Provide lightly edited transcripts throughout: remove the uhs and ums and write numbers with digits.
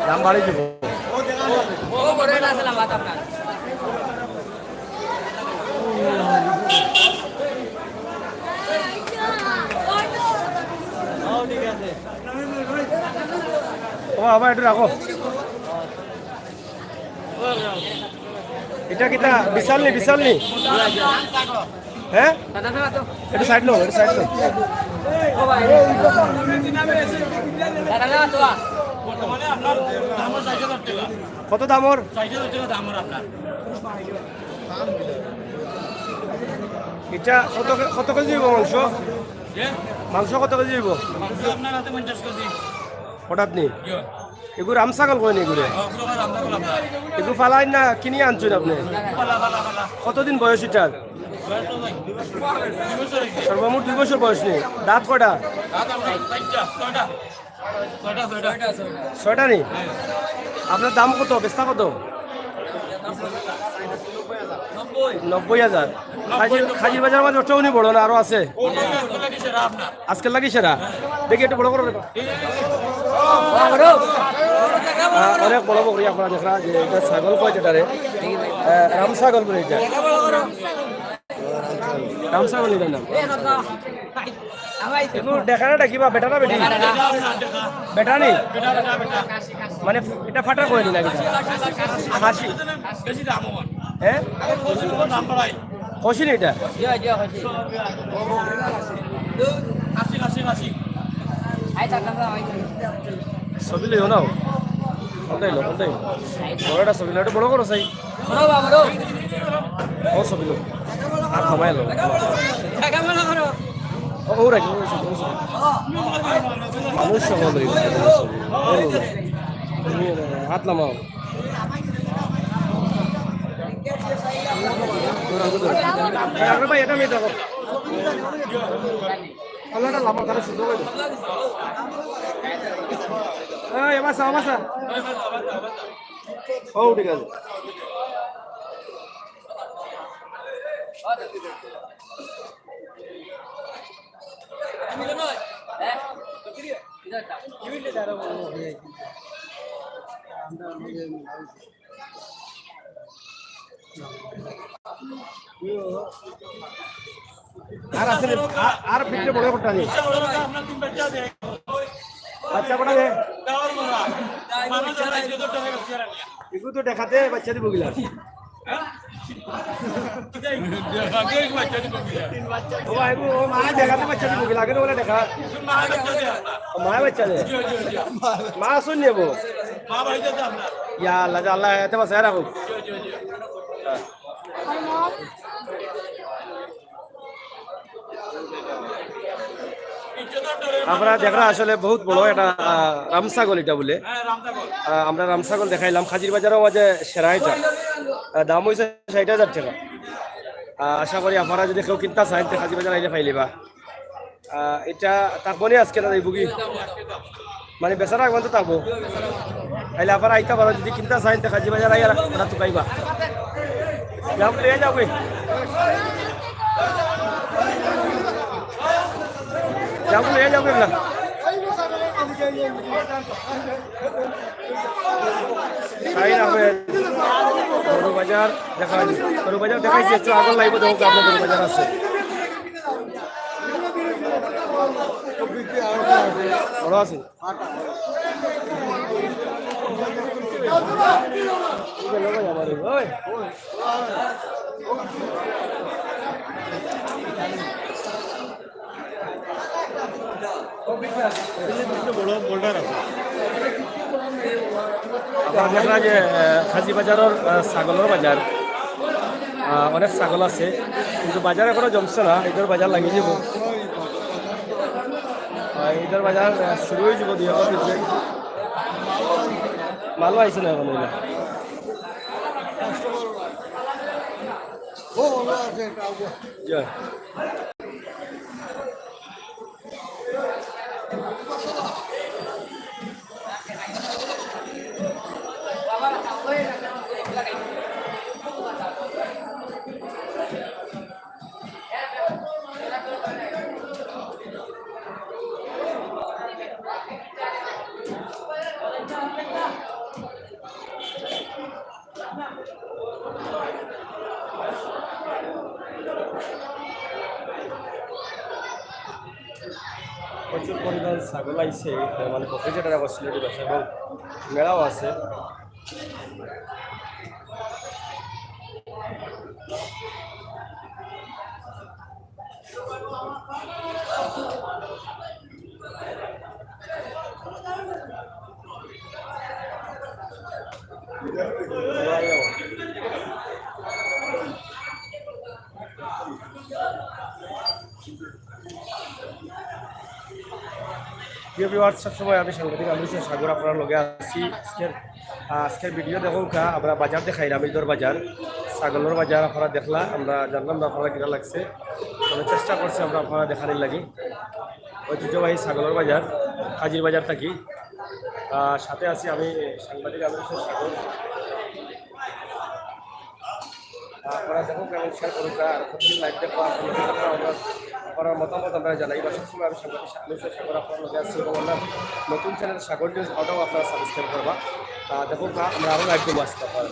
দাম বাড়িয়ে দেবো। ও আবার একটু রাখো। এটা কিটা বিশাল নি হ্যাঁ একটু সাইড লো কত দাম ওর? এটা কত কেজি দিব মাংস? মাংস কত কেজি দিব? হঠাৎ নি এগুলো রাম ছাগল কয় নি এগুলো? এগুলো ফালাই না কিনে আনছেন আপনি? কতদিন বয়স এটার? সর্বমোট 2 বছর বয়স নেই। দাঁত কয়টা? 6টা নি। আপনার দাম কত? বেচা কত? 90,000। খাজির বাজার মাঝে ওটাও নি বড় না আরো আছে? আজকের লাগি সেরা। দেখি একটু বড় করো। অনেক বড় বকরি আপনারা দেখা যে এটা ছাগল কয় যেটারে রাম ছাগল বলে এটা রাম ছাগল এটার নাম। এগুলো দেখা না কিবা বেটা না বেটি? বেটা নি মানে এটা ফাটা করে নি নাকি? হাসি হ্যাঁ খুশি নি এটা? ছবি লইও না ওটাই বড়টা ছবি লো, একটু বড় করো চাই ও ছবি লো আর থামাই লো ও রাখি মানুষ সকল হাত নামাও। ভাই এটা মেয়ে দেখো কালারটা লাভ তারা শুদ্ধ করে মাসা ও ঠিক আছে। আর আসলে আর ভিতরে বড় করতে হবে বাচ্চা কটা দে এগুলো তো দেখাতে বাচ্চা দিব গিলা দেখাতে বাচ্চা দিব গিলা আগে বলে দেখা মায় বাচ্চা দে মা শুন নেবো ইয়া আল্লাহ আল্লাহ এতে বাসা রাখো। আপনারা দেখা আসলে বহুত বড় একটা রামছাগল এটা বলে আমরা রামছাগল দেখাইলাম খাজির বাজারের মাঝে সেরা এটা দাম হয়েছে 60,000 টাকা। আশা করি আপনারা যদি কেউ কিনতে চান খাজির বাজার আইলে পাইলিবা। এটা থাকবো নি আজকে না বুকি মানে বেচারা একবার তো থাকবো তাইলে আপনারা আইতে পারো যদি কিনতে চান খাজির বাজার আইয়া ওরা তো পাইবা যাও লিয়ে যাও যাও লিয়ে যাও না গরু বাজার দেখাইছি একটু আগর লাগবে দেখো আপনার গরু বাজার আছে বড় আছে আপনারা যে খাজি বাজারের ছাগলের বাজার অনেক ছাগল আছে কিন্তু বাজার এখনো জমছে না ঈদের বাজার লাগিয়ে যাব ঈদের বাজার শুরু হয়ে যাব 2 হাজার ভিতরে মালও আইছে না এখন প্রচুর পরিমাণ ছাগল আইছে, মানে বকরিচাটার আবার সিলেটি ভাষা, এবং মেলাও আছে। প্রিয় ভিউয়ার্স, সবসময় আমি সাংবাদিক আমি সাগর আপনার লগে আছি। আজকের ভিডিও দেখুন কা আমরা বাজার দেখাই, রামিজর বাজার, ছাগলের বাজার আপনারা দেখলা, আমরা জানলাম না আপনারা কিনা লাগছে, তবে চেষ্টা করছি আমরা আপনারা দেখানোর লাগি। ঐতিহ্যবাহী ছাগলের বাজার, হাজির বাজার থাকি, সাথে আছি আমি সাংবাদিক আমি সাগর। আপনারা দেখুন কেমন শেয়ার করুন, আর প্রতিদিন লাইভ দেখো, আপনার মতামত আমরা জানাই। বা সবসময় আমি সাংবাদিক সাগর আপনার লগে আসছি, এবং আমরা নতুন চ্যানেল সাগর নিউজ ওটাও আপনারা সাবস্ক্রাইব করবা। দেখুন আমরা আরও লাইভ দেবো আজকে আপনারা।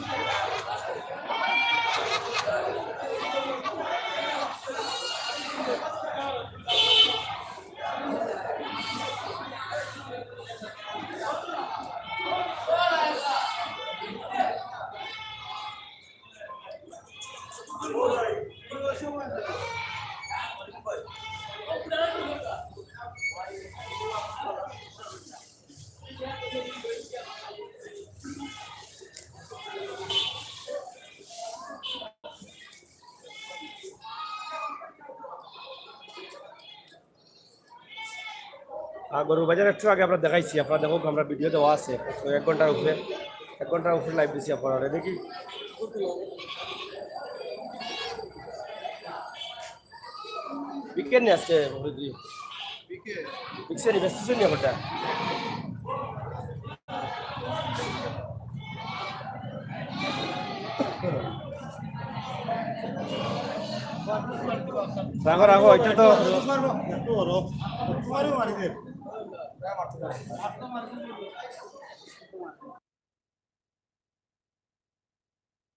গরুর বাজার একটু আগে আমরা দেখাইছি, আপনারা দেখুন আমরা ভিডিও দেওয়া আছে, তো 1 ঘন্টার উপরে লাইভ দিচ্ছি আপনারা দেখি। বিকেল নিয়ে আসছে বিকছে নি ব্যস্ত নি ওটা। রাখো রাখো, এটা তো